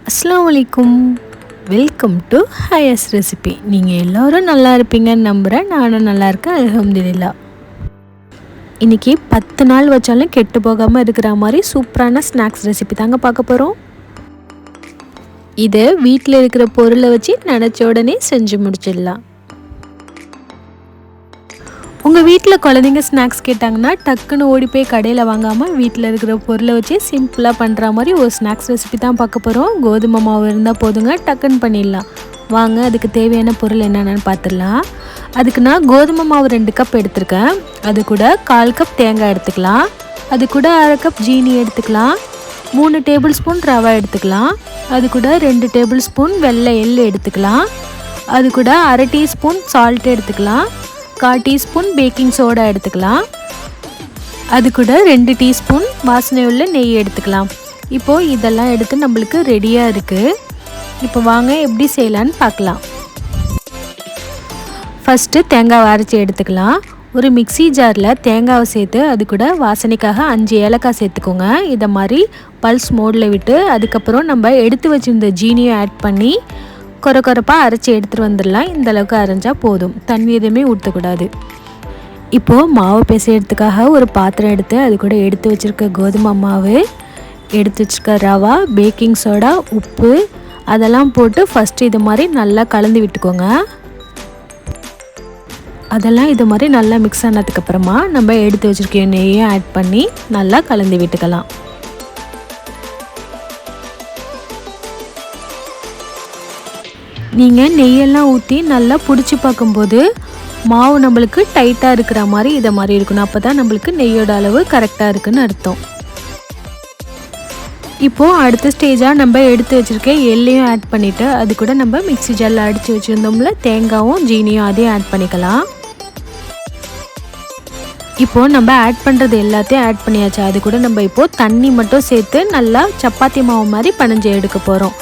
அஸ்ஸலாமு அலைக்கும். Welcome to Hiace recipe. நீங்கள் எல்லோரும் நல்லா இருப்பீங்கன்னு நம்புகிறேன். நானும் நல்லா இருக்கேன், அல்ஹம்துலில்லாஹ். இன்றைக்கி 10 நாள் வச்சாலும் கெட்டு போகாமல் இருக்கிற மாதிரி சூப்பரான ஸ்நாக்ஸ் ரெசிபி தாங்க பார்க்க போகிறோம். இதை வீட்டில் இருக்கிற பொருளை வச்சு நினச்ச உடனே செஞ்சு முடிச்சிடலாம். உங்கள் வீட்டில் குழந்தைங்க ஸ்நாக்ஸ் கேட்டாங்கன்னா டக்குன்னு ஓடி போய் கடையில் வாங்காமல் வீட்டில் இருக்கிற பொருளை வச்சு சிம்பிளாக பண்ணுற மாதிரி ஒரு ஸ்நாக்ஸ் ரெசிபி தான் பார்க்க போகிறோம். கோதுமை மாவு இருந்தால் போதுங்க, டக்குன்னு பண்ணிடலாம். வாங்க அதுக்கு தேவையான பொருள் என்னென்னு பார்த்துடலாம். அதுக்கு நான் கோதுமை மாவு 2 கப் எடுத்திருக்கேன். அது கூட 1/4 கப் தேங்காய் எடுத்துக்கலாம். அது கூட 1/2 கப் ஜீனி எடுத்துக்கலாம். 3 டேபிள் ஸ்பூன் ரவை எடுத்துக்கலாம். அது கூட 2 டேபிள் ஸ்பூன் வெள்ளை எள்ளு எடுத்துக்கலாம். அது கூட 1/2 டீஸ்பூன் சால்ட் எடுத்துக்கலாம். 1/4 டீஸ்பூன் பேக்கிங் சோடா எடுத்துக்கலாம். அது கூட 2 டீஸ்பூன் வாசனை உள்ள நெய் எடுத்துக்கலாம். இப்போது இதெல்லாம் எடுத்து நம்மளுக்கு ரெடியாக இருக்குது. இப்போ வாங்க எப்படி செய்யலான்னு பார்க்கலாம். ஃபஸ்ட்டு தேங்காவை அரைச்சி எடுத்துக்கலாம். ஒரு மிக்ஸி ஜாரில் தேங்காவை சேர்த்து அது கூட வாசனைக்காக 5 ஏலக்காய் சேர்த்துக்கோங்க. இதை மாதிரி பல்ஸ் மோடில் விட்டு அதுக்கப்புறம் நம்ம எடுத்து வச்சுருந்த ஜீனியை ஆட் பண்ணி கொரப்பாக அரைச்சி எடுத்துகிட்டு வந்துடலாம். இந்த அளவுக்கு அரைஞ்சால் போதும், தண்ணி எதுவுமே ஊற்றக்கூடாது. இப்போது மாவு பிசையறதுக்காக ஒரு பாத்திரம் எடுத்து அது கூட எடுத்து வச்சுருக்க கோதுமை மாவு, எடுத்து வச்சுருக்க ரவா, பேக்கிங் சோடா, உப்பு அதெல்லாம் போட்டு ஃபஸ்ட்டு இது மாதிரி நல்லா கலந்து விட்டுக்கோங்க. அதெல்லாம் இது மாதிரி நல்லா மிக்ஸ் ஆனதுக்கப்புறமா நம்ம எடுத்து வச்சுருக்க நெய்யை ஆட் பண்ணி நல்லா கலந்து விட்டுக்கலாம். நீங்கள் நெய்யெல்லாம் ஊற்றி நல்லா பிடிச்சி பார்க்கும்போது மாவு நம்மளுக்கு டைட்டாக இருக்கிற மாதிரி இதை மாதிரி இருக்கணும். அப்போ தான் நம்மளுக்கு நெய்யோட அளவு கரெக்டாக இருக்குதுன்னு அர்த்தம். இப்போது அடுத்த ஸ்டேஜாக நம்ம எடுத்து வச்சுருக்க எள்ளையும் ஆட் பண்ணிவிட்டு அது கூட நம்ம மிக்ஸி ஜாரில் அடித்து வச்சுருந்தோம்ல தேங்காயும் ஜீனியும் அதையும் ஆட் பண்ணிக்கலாம். இப்போது நம்ம ஆட் பண்ணுறது எல்லாத்தையும் ஆட் பண்ணியாச்சு. அது கூட நம்ம இப்போது தண்ணி மட்டும் சேர்த்து நல்லா சப்பாத்தி மாவு மாதிரி பனஞ்சு எடுக்க போகிறோம்.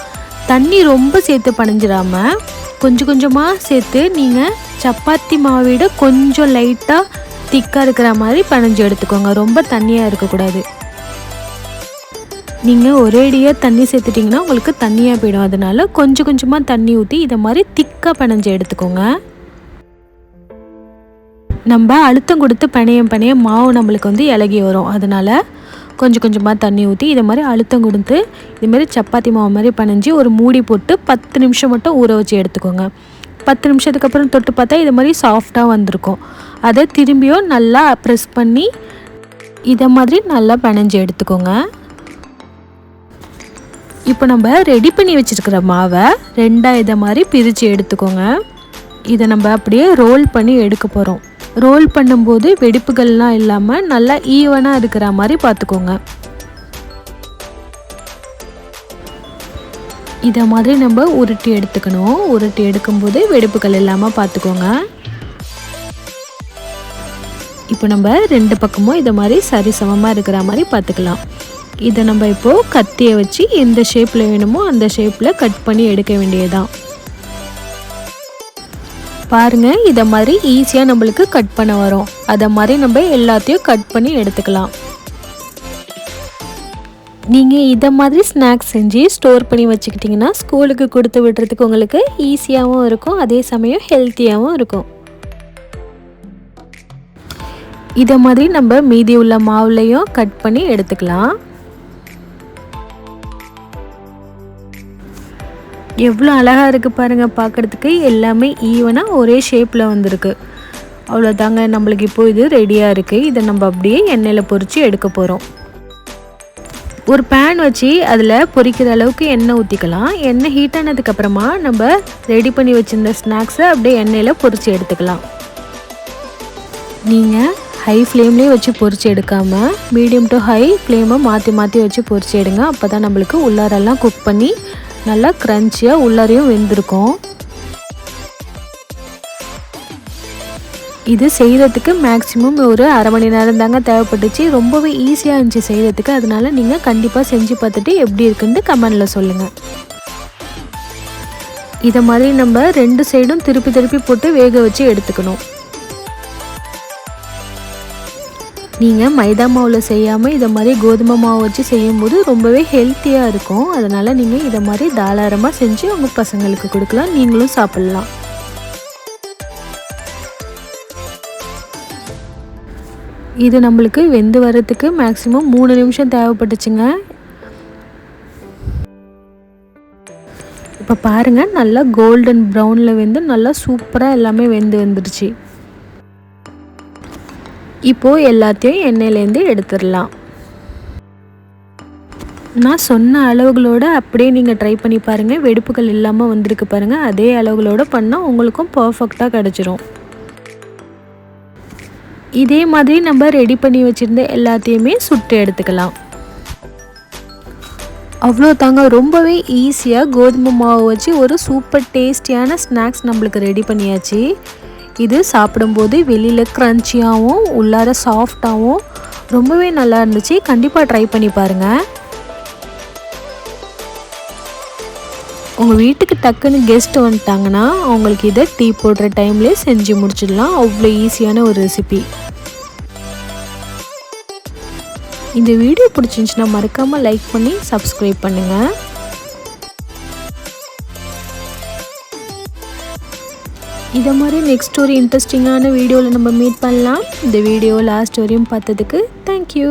தண்ணி ரொம்ப சேர்த்து பனைஞ்சிடாமல் கொஞ்சம் கொஞ்சமாக சேர்த்து நீங்கள் சப்பாத்தி மாவிட கொஞ்சம் லைட்டாக திக்காக இருக்கிற மாதிரி பனஞ்சு எடுத்துக்கோங்க. ரொம்ப தண்ணியாக இருக்கக்கூடாது. நீங்கள் ஒரேடியாக தண்ணி சேர்த்துட்டிங்கன்னா உங்களுக்கு தண்ணியாக போயிடும். அதனால் கொஞ்சம் கொஞ்சமாக தண்ணி ஊற்றி இதை மாதிரி திக்காக பனஞ்சு எடுத்துக்கோங்க. நம்ம அழுத்தம் கொடுத்து பனைய மாவு நம்மளுக்கு இலகி வரும். அதனால் கொஞ்சம் கொஞ்சமாக தண்ணி ஊற்றி இதை மாதிரி அழுத்தம் கொடுத்து இதுமாரி சப்பாத்தி மாவு மாதிரி பனைஞ்சி ஒரு மூடி போட்டு 10 நிமிஷம் மட்டும் ஊற வச்சு எடுத்துக்கோங்க. 10 நிமிஷத்துக்கு அப்புறம் தொட்டு பார்த்தா இது மாதிரி சாஃப்டாக வந்திருக்கும். அதை திரும்பியும் நல்லா ப்ரெஸ் பண்ணி இதை மாதிரி நல்லா பனைஞ்சி எடுத்துக்கோங்க. இப்போ நம்ம ரெடி பண்ணி வச்சுருக்கிற மாவை 2ஆக இதை மாதிரி பிரித்து எடுத்துக்கோங்க. இதை நம்ம அப்படியே ரோல் பண்ணி எடுக்க போகிறோம். ரோல் பண்ணும்போது வெடிப்புகள்லாம் இல்லாமல் நல்லா ஈவனாக இருக்கிற மாதிரி பார்த்துக்கோங்க. இதை மாதிரி நம்ம உருட்டி எடுத்துக்கணும். உருட்டி எடுக்கும்போது வெடிப்புகள் இல்லாமல் பார்த்துக்கோங்க. இப்போ நம்ம 2 பக்கமும் இதை மாதிரி சரிசமமாக இருக்கிற மாதிரி பார்த்துக்கலாம். இதை நம்ம இப்போது கத்தியை வச்சு எந்த ஷேப்பில் வேணுமோ அந்த ஷேப்பில் கட் பண்ணி எடுக்க வேண்டியதுதான். பாருங்கள், இதை மாதிரி ஈஸியாக நம்மளுக்கு கட் பண்ண வரும். அதை மாதிரி நம்ம எல்லாத்தையும் கட் பண்ணி எடுத்துக்கலாம். நீங்கள் இதை மாதிரி ஸ்நாக்ஸ் செஞ்சு ஸ்டோர் பண்ணி வச்சுக்கிட்டிங்கன்னா ஸ்கூலுக்கு கொடுத்து விடுறதுக்கு உங்களுக்கு ஈஸியாகவும் இருக்கும், அதே சமயம் ஹெல்த்தியாகவும் இருக்கும். இதை மாதிரி நம்ம மீதி உள்ள மாவுலையும் கட் பண்ணி எடுத்துக்கலாம். எவ்வளோ அழகாக இருக்குது பாருங்கள் பார்க்குறதுக்கு. எல்லாமே ஈவனாக ஒரே ஷேப்பில் வந்திருக்கு. அவ்வளோதாங்க, நம்மளுக்கு இப்போது இது ரெடியாக இருக்குது. இதை நம்ம அப்படியே எண்ணெயில் பொரித்து எடுக்க போகிறோம். ஒரு பேன் வச்சு அதில் பொரிக்கிற அளவுக்கு எண்ணெய் ஊற்றிக்கலாம். எண்ணெய் ஹீட் ஆனதுக்கப்புறமா நம்ம ரெடி பண்ணி வச்சுருந்த ஸ்நாக்ஸை அப்படியே எண்ணெயில் பொரித்து எடுத்துக்கலாம். நீங்கள் ஹை ஃப்ளேம்லேயே வச்சு பொரித்து எடுக்காமல் மீடியம் டு ஹை ஃப்ளேமை மாற்றி வச்சு பொரித்து எடுங்க. அப்போ தான் நம்மளுக்கு உள்ளாரெல்லாம் குக் பண்ணி நல்லா க்ரன்ச்சியாக உள்ளாரையும் வெந்திருக்கும். இது செய்கிறதுக்கு மேக்ஸிமம் ஒரு 1/2 மணி நேரம் தாங்க தேவைப்பட்டுச்சு. ரொம்பவே ஈஸியாக இருந்துச்சு செய்கிறதுக்கு. அதனால நீங்கள் கண்டிப்பாக செஞ்சு பார்த்துட்டு எப்படி இருக்குன்னு கமெண்டில் சொல்லுங்கள். இதை மாதிரி நம்ம 2 சைடும் திருப்பி போட்டு வேக வச்சு எடுத்துக்கணும். நீங்கள் மைதா மாவில் செய்யாமல் இதை மாதிரி கோதுமை மாவு வச்சு செய்யும்போது ரொம்பவே ஹெல்த்தியாக இருக்கும். அதனால் நீங்கள் இதை மாதிரி தாராளமாக செஞ்சு உங்கள் பசங்களுக்கு கொடுக்கலாம், நீங்களும் சாப்பிட்லாம். இது நம்மளுக்கு வெந்து வரத்துக்கு மேக்ஸிமம் 3 நிமிஷம் தேவைப்பட்டுச்சுங்க. இப்போ பாருங்கள், நல்லா கோல்டன் ப்ரௌனில் வெந்து நல்லா சூப்பராக எல்லாமே வெந்து வந்துடுச்சு. இப்போது எல்லாத்தையும் எண்ணெயிலேருந்து எடுத்துடலாம். நான் சொன்ன அளவுகளோட அப்படியே நீங்கள் ட்ரை பண்ணி பாருங்கள். வெடிப்புகள் இல்லாமல் வந்திருக்கு பாருங்கள். அதே அளவுகளோட பண்ணால் உங்களுக்கும் பர்ஃபெக்டாக கிடச்சிரும். இதே மாதிரி நம்ம ரெடி பண்ணி வச்சுருந்த எல்லாத்தையுமே சுட்டு எடுத்துக்கலாம். அவ்வளோ தாங்க, ரொம்பவே ஈஸியாக கோதுமை மாவு வச்சு ஒரு சூப்பர் டேஸ்டியான ஸ்நாக்ஸ் நம்மளுக்கு ரெடி பண்ணியாச்சு. இது சாப்பிடும்போது வெளியில் க்ரன்ச்சியாகவும் உள்ளார சாஃப்டாகவும் ரொம்பவே நல்லா இருந்துச்சு. கண்டிப்பாக ட்ரை பண்ணி பாருங்கள். உங்கள் வீட்டுக்கு டக்குன்னு கெஸ்ட் வந்துட்டாங்கன்னா அவங்களுக்கு இதை டீ போடுற டைம்லேயே செஞ்சு முடிச்சிடலாம். அவ்வளோ ஈஸியான ஒரு ரெசிபி. இந்த வீடியோ பிடிச்சிருந்துச்சுன்னா மறக்காமல் லைக் பண்ணி சப்ஸ்கிரைப் பண்ணுங்கள். இதை மாதிரி நெக்ஸ்ட் ஒரு இன்ட்ரெஸ்டிங்கான வீடியோவில் நம்ம மீட் பண்ணலாம். இந்த வீடியோ லாஸ்ட் வரையும் பார்த்ததுக்கு தேங்க்யூ.